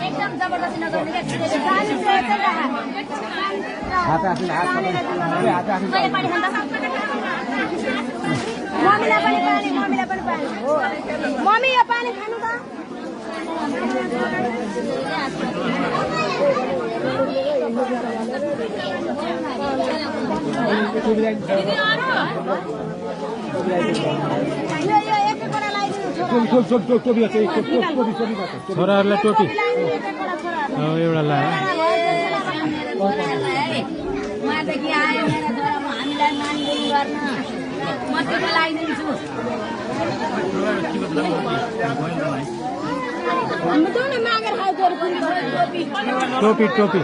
एकदम जबरदस्ती नगर्ने मम्मीलाई पनि पानी मम्मी यो पानी खानु त छोराहरूलाई टोपी एउटा लायो उहाँदेखि आयो मेरा छोरामा हामीलाई मानिदिनु गर्न म त्यो लगाइदिन्छु टोपी टोपी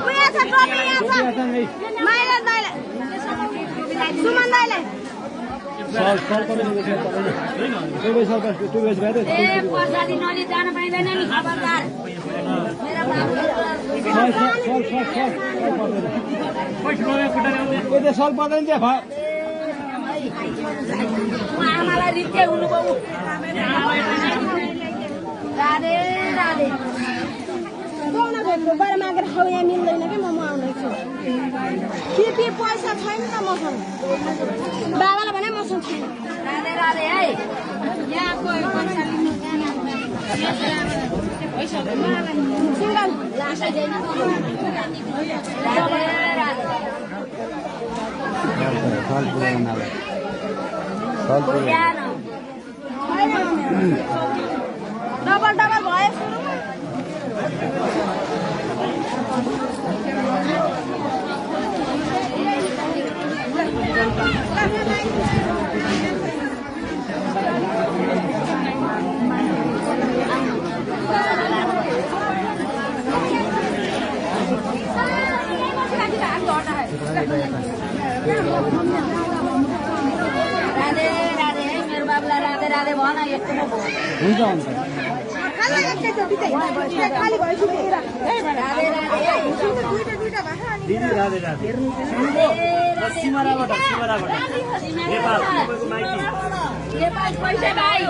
पर्सादी नदी जान पाइँदैन नि खबरदार सल पर्दैन आमालाई रित्ते हुनुभयो राधे राधे बाहिर मागेर खाउ यहाँ मिल्दैन कि म आउँदैछु के पैसा छैन त मसँग बाबालाई भने मसँग छैन राधे राधे है यहाँ कोही पैसा लिनु सिङ्गल डबल डबल भयो राधे राधे मेरो बाबुलाई राधे राधे भन यस्तो हुन्छ हुन्छ खाली भएछु राधे राधे सिमराबाट नेपाल पैसा भाइ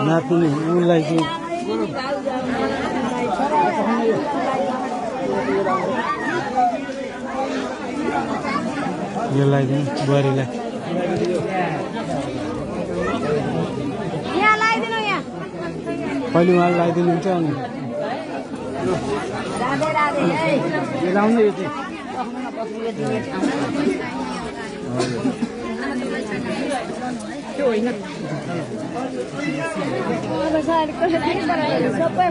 नातिनी उसलाई चाहिँ यसलाई चाहिँ बुहारीलाई यहाँ लगाइदिनु यहाँ कहिले उहाँलाई लगाइदिनुहुन्छ अनि लाउनु यो चाहिँ त्यो होइन सबै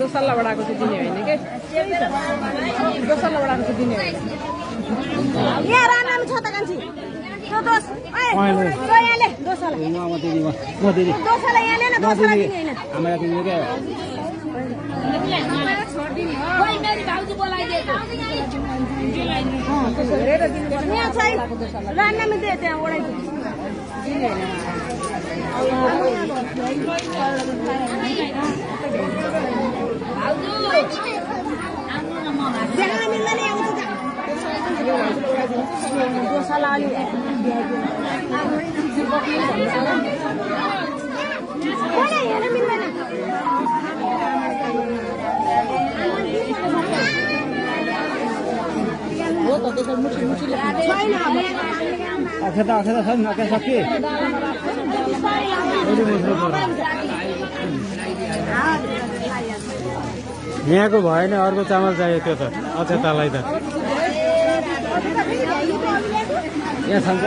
दोसल्ला बडाको चाहिँ दिने होइन के दोसल्ला बडाको चाहिँ दिने होइन यहाँ राम छ त कान्छी त्यो दोष यहाँ ले दोषलाई म दिदी दोषलाई यहाँ लेन दोषलाई दिने होइन हामीलाई दिने क्या कोही मेरी भाउजू बोलाइदिएको यहाँ चाहिँ रान्नामा दिए त्यहाँ ओडाइदिनु भाउजू आउनु न म देख्न मिल्दैन आउँछ दोषलाई अलि हेर्न मिल्दैन छैन अक्षता छ नि नके सके यहाँको भएन अर्को चामल चाहियो त्यो त अक्षतालाई त यहाँ छन्छ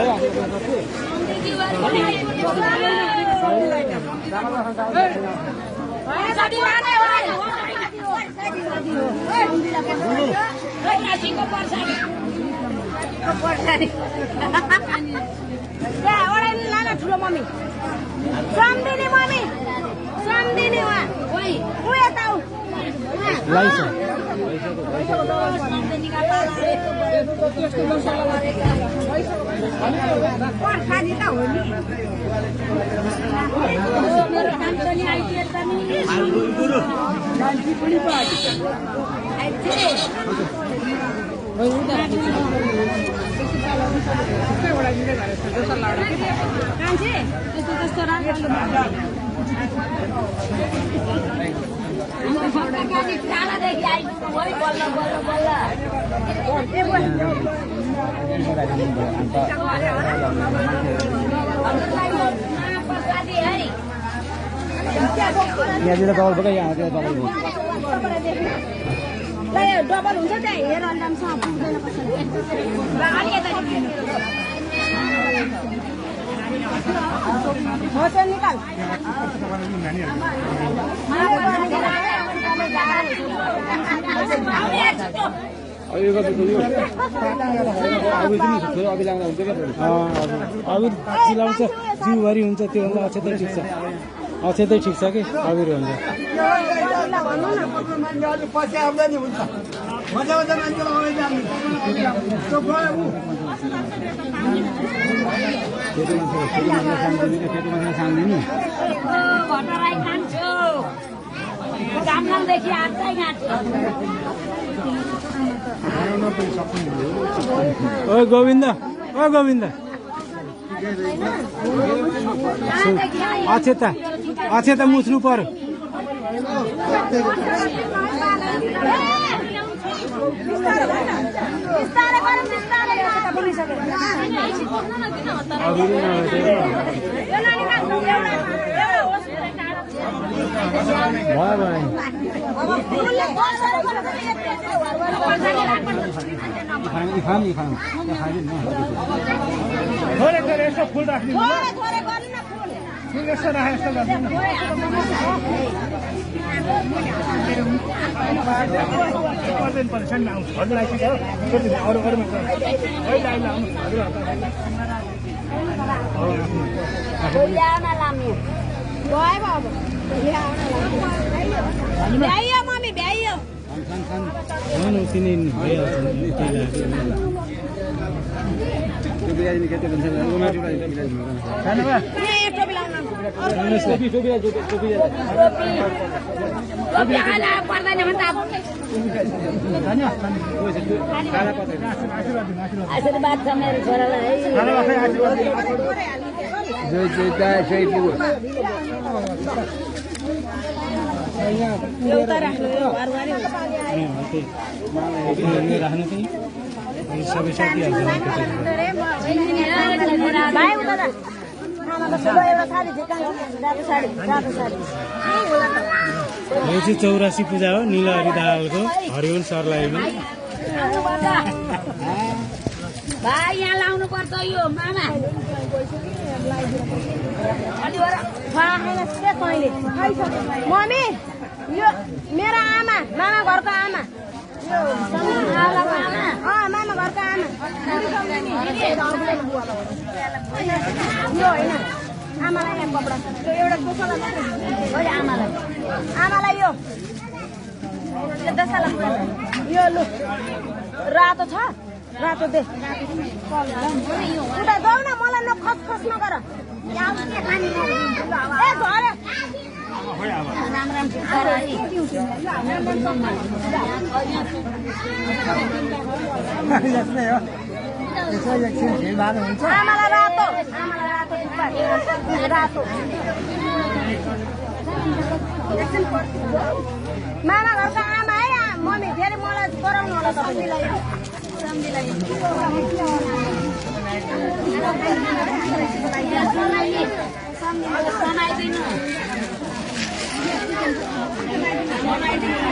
ठुलो मम्मी सम्धिने मम्मी सम्धिने उहाँ यता लाइछ टाढादेखि आइपुग्नु भयो बल्ल बल्ल बल्ल प्रसादी है यहाँतिर डबल पो यहाँतिर डबल भयो डबल हुन्छ त्यहाँ हेर अन्दामसँग पुग्दैन पछि निकाल अबिर चिलाउँछ जिउभरि हुन्छ त्योभन्दा अक्षतै ठिक छ अक्षतै ठिक छ कि अबिर हुन्छ भटराई खान्छु जामनदेखि आउँदै खान्छु ओ गोविन्द अक्षता मुछ्नु पर्यो यसो फुल राख्ने फुल यसो राख यस्तो गर्नु परेशान आउँछ हजुर आइसक्यो अरू अरूमा भ्याइयो मम्मी भ्याइयो पर्दैन भने त आशीर्वाद छ मेरो छोरालाई एउटा राख्नु राख्नु चाहिँ सबै सकिहाल्छ यो चाहिँ 84 पूजा हो निलहरी दाहालको हरिओल सरलाईमा भाइ यहाँ लाउनु पर्छ यो मामा मम्मी यो मेरो आमा मामा घरको आमा मामा घरको आमा यो होइन आमालाई यहाँ कपडा यो एउटा दोसाला मात्रै हो आमालाई आमालाई यो दोसाला यो लु रातो छ रातो दे उता जाऊ न मलाई न खसखस नगर ए झरे आमालाई रातो रातो मामा घरको आमा है मम्मी फेरि मलाई कराउनु होला तपाईँलाई बोलाइदिनु